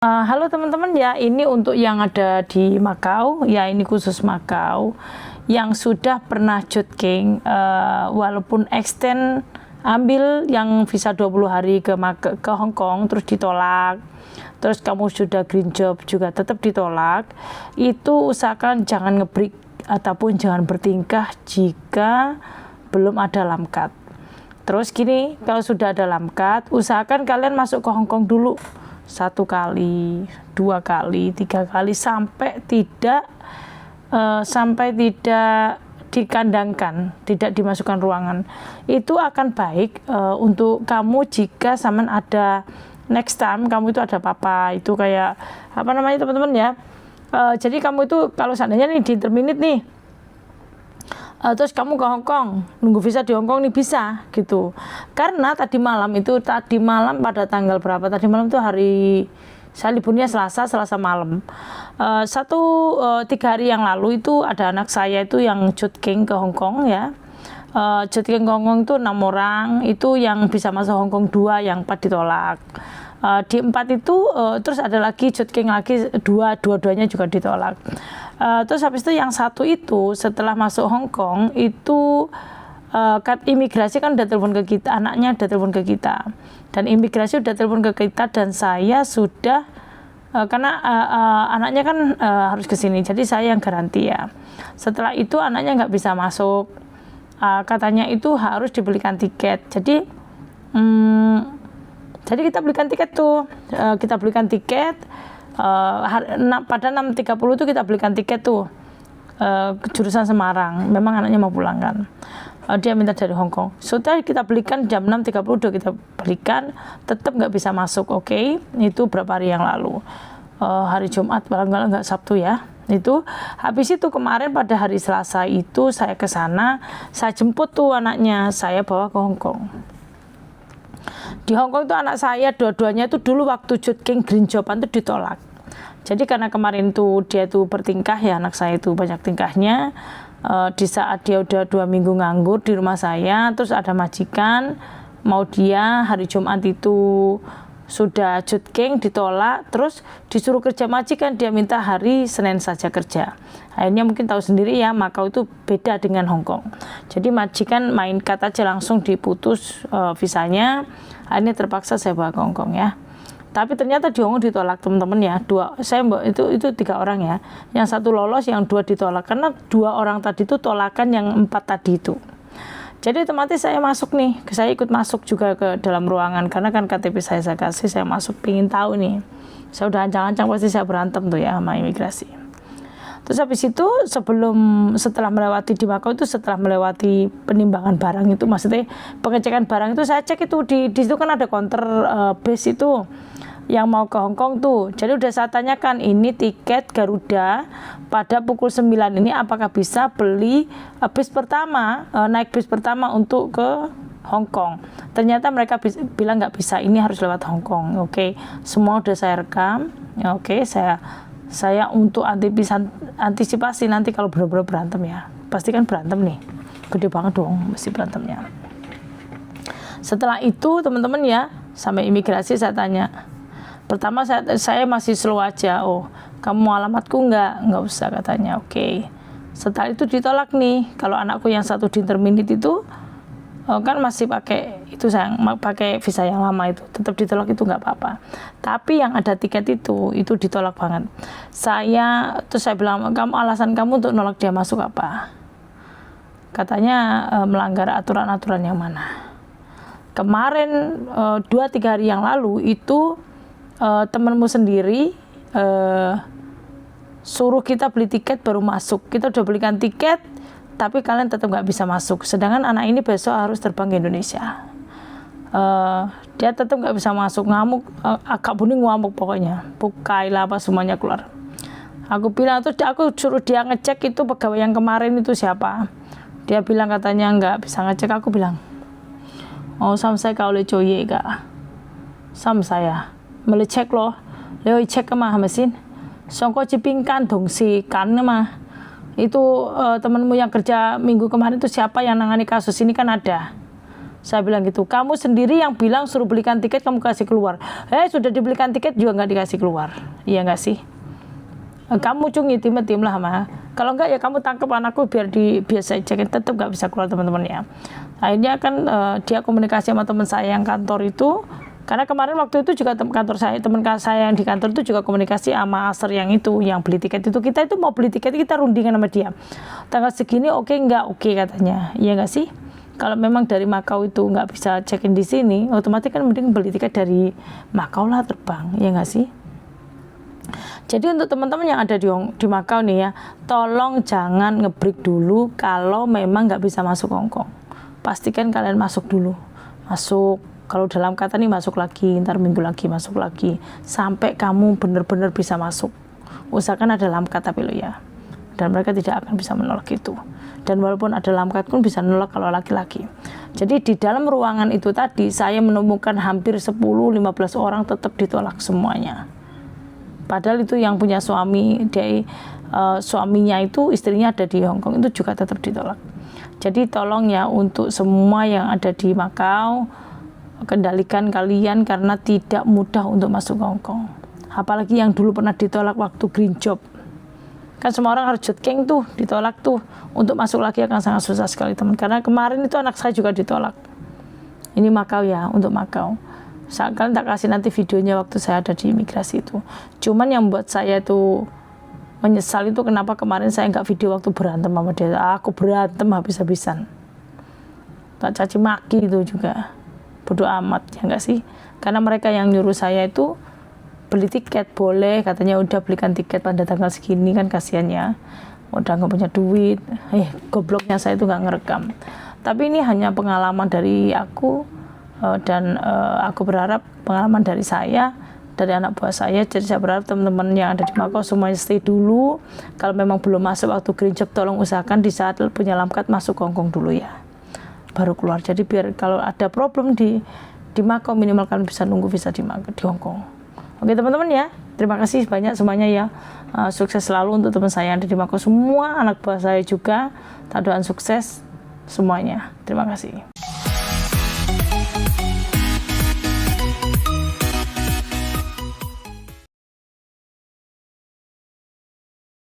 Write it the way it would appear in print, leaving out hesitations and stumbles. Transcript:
Halo teman-teman ya, ini untuk yang ada di Makau, ya ini khusus Makau, yang sudah pernah jogging, walaupun extend ambil yang visa 20 hari ke Hong Kong, terus ditolak, terus kamu sudah green job juga tetap ditolak, itu usahakan jangan ngebreak ataupun jangan bertingkah jika belum ada lamkat. Terus gini, kalau sudah ada lamkat, usahakan kalian masuk ke Hong Kong dulu. 1 kali, 2 kali, 3 kali sampai tidak dikandangkan, tidak dimasukkan ruangan. Itu akan baik untuk kamu jika zaman ada next time kamu itu ada apa-apa, itu kayak apa namanya teman-teman ya. Jadi kamu itu kalau seandainya nih di interminute nih, terus kamu ke Hong Kong, nunggu visa di Hong Kong nih bisa gitu. Karena tadi malam pada tanggal berapa? Tadi malam itu hari saya liburnya Selasa malam. 3 hari yang lalu itu ada anak saya itu yang jogging ke Hong Kong ya. Jogging ke Hong Kong itu 6 orang, itu yang bisa masuk Hong Kong 2, yang 4 ditolak. Di 4 itu terus ada lagi jogging lagi dua-duanya juga ditolak. Terus habis itu yang 1 itu setelah masuk Hong Kong itu imigrasi kan udah telepon ke kita, anaknya udah telepon ke kita, dan imigrasi udah telepon ke kita, dan saya sudah karena anaknya kan harus ke sini, jadi saya yang garansi ya. Setelah itu anaknya nggak bisa masuk, katanya itu harus dibelikan tiket. Jadi kita belikan tiket tuh, pada 6.30 tuh kita belikan tiket tuh ke jurusan Semarang. Memang anaknya mau pulang kan, dia minta dari Hong Kong. Sudah kita belikan jam 6.30 udah kita belikan, tetap nggak bisa masuk. Oke, itu berapa hari yang lalu, hari Jumat, barangkali nggak Sabtu ya. Itu habis itu kemarin pada hari Selasa itu saya ke sana, saya jemput tuh anaknya, saya bawa ke Hong Kong. Di Hong Kong itu anak saya dua-duanya itu dulu waktu jogging green joban itu ditolak. Jadi karena kemarin tuh dia tuh bertingkah ya, anak saya itu banyak tingkahnya. Di saat dia udah 2 minggu nganggur di rumah saya, terus ada majikan mau dia hari Jumat itu sudah jogging ditolak, terus disuruh kerja majikan, dia minta hari Senin saja kerja. Akhirnya mungkin tahu sendiri ya, Makau itu beda dengan Hong Kong. Jadi majikan main cut aja langsung diputus visanya. Akhirnya terpaksa saya bawa ke Hong Kong ya. Tapi ternyata di Hong Kong ditolak teman-teman ya. Itu 3 orang ya. Yang 1 lolos, yang 2 ditolak. Karena 2 orang tadi itu tolakan yang 4 tadi itu. Jadi otomatis saya masuk nih, saya ikut masuk juga ke dalam ruangan. Karena kan KTP saya kasih, saya masuk, pingin tahu nih. Saya udah ancang-ancang pasti saya berantem tuh ya sama imigrasi. Terus habis itu setelah melewati di Makau itu, setelah melewati penimbangan barang itu, maksudnya pengecekan barang itu, saya cek itu di situ kan ada counter base itu yang mau ke Hong Kong tuh. Jadi udah saya tanyakan, ini tiket Garuda pada pukul 9 ini apakah bisa beli bis pertama, naik bis pertama untuk ke Hong Kong. Ternyata mereka bilang nggak bisa, ini harus lewat Hong Kong. Oke, semua udah saya rekam. Oke, saya untuk antisipasi nanti kalau benar-benar berantem ya, pasti kan berantem nih, gede banget dong mesti berantemnya. Setelah itu teman-teman ya, sampai imigrasi saya tanya. Pertama saya masih slow aja, oh kamu mau alamatku nggak usah katanya. Oke. Setelah itu ditolak nih, kalau anakku yang 1 di interminate itu kan masih pakai itu, saya pakai visa yang lama itu, tetap ditolak itu nggak apa-apa. Tapi yang ada tiket itu ditolak banget. Terus saya bilang, alasan kamu untuk nolak dia masuk apa? Katanya melanggar aturan-aturan yang mana? Kemarin 2-3 hari yang lalu itu temanmu sendiri suruh kita beli tiket baru masuk. Kita udah belikan tiket, tapi kalian tetap nggak bisa masuk. Sedangkan anak ini besok harus terbang ke Indonesia. Dia tetap nggak bisa masuk, ngamuk, agak bunyi ngamuk pokoknya. Pukai lah apa semuanya keluar. Aku bilang, terus aku suruh dia ngecek itu pegawai yang kemarin itu siapa. Dia bilang katanya nggak bisa ngecek. Aku bilang, oh sam saya kau le coye kak. Sam saya melecek loh, leo cek ke mah mesin, songko cipingkan dong si kan mah. Itu temanmu yang kerja minggu kemarin itu siapa yang nangani kasus ini kan ada. Saya bilang gitu, kamu sendiri yang bilang suruh belikan tiket, kamu kasih keluar. Sudah dibelikan tiket juga nggak dikasih keluar. Iya nggak sih? Kamu cungi tim lah mah. Kalau enggak ya kamu tangkap anakku biar biasa aja, tetap nggak bisa keluar teman-teman ya. Akhirnya kan dia komunikasi sama teman saya yang kantor itu, karena kemarin waktu itu juga teman saya yang di kantor itu juga komunikasi sama Aser yang itu, yang beli tiket itu. Kita itu mau beli tiket, kita rundingan sama dia. Tanggal segini oke nggak? Oke katanya. Iya nggak sih? Kalau memang dari Makau itu nggak bisa check-in di sini, otomatis kan mending beli tiket dari Makau lah terbang, ya nggak sih? Jadi untuk teman-teman yang ada di Makau nih ya, tolong jangan ngebreak dulu kalau memang nggak bisa masuk Hongkong. Pastikan kalian masuk dulu, kalau dalam kata nih masuk lagi, ntar minggu lagi masuk lagi, sampai kamu benar-benar bisa masuk. Usahakan ada lamkat tapi lo ya, dan mereka tidak akan bisa menolak itu. Dan walaupun ada lamkat pun bisa menolak kalau laki-laki. Jadi di dalam ruangan itu tadi saya menemukan hampir 10-15 orang tetap ditolak semuanya. Padahal itu yang punya suami, suaminya itu istrinya ada di Hongkong, itu juga tetap ditolak. Jadi tolong ya untuk semua yang ada di Makau, kendalikan kalian karena tidak mudah untuk masuk Hongkong. Apalagi yang dulu pernah ditolak waktu green job. Kan semua orang harus jotkeng tuh, ditolak tuh. Untuk masuk lagi akan sangat susah sekali teman. Karena kemarin itu anak saya juga ditolak. Ini Makau ya, untuk Makau. Kalian tak kasih nanti videonya waktu saya ada di imigrasi itu. Cuman yang buat saya itu menyesal itu kenapa kemarin saya nggak video waktu berantem sama dia. Aku berantem habis-habisan. Tak caci maki itu juga. Bodoh amat, ya nggak sih? Karena mereka yang nyuruh saya itu beli tiket boleh, katanya udah belikan tiket pada tanggal segini, kan kasihannya udah nggak punya duit. Gobloknya saya itu nggak ngerekam. Tapi ini hanya pengalaman dari aku, dan aku berharap pengalaman dari saya, dari anak buah saya. Jadi saya berharap teman-teman yang ada di Makau semuanya stay dulu. Kalau memang belum masuk waktu green job, tolong usahakan di saat punya lamkat masuk Hongkong dulu ya, baru keluar. Jadi biar kalau ada problem di Makau, minimal kalian bisa nunggu visa di Hongkong. Oke teman-teman ya, terima kasih banyak semuanya ya. Sukses selalu untuk teman saya yang ada di Makau, semua anak buah saya juga. Tak doain sukses semuanya. Terima kasih.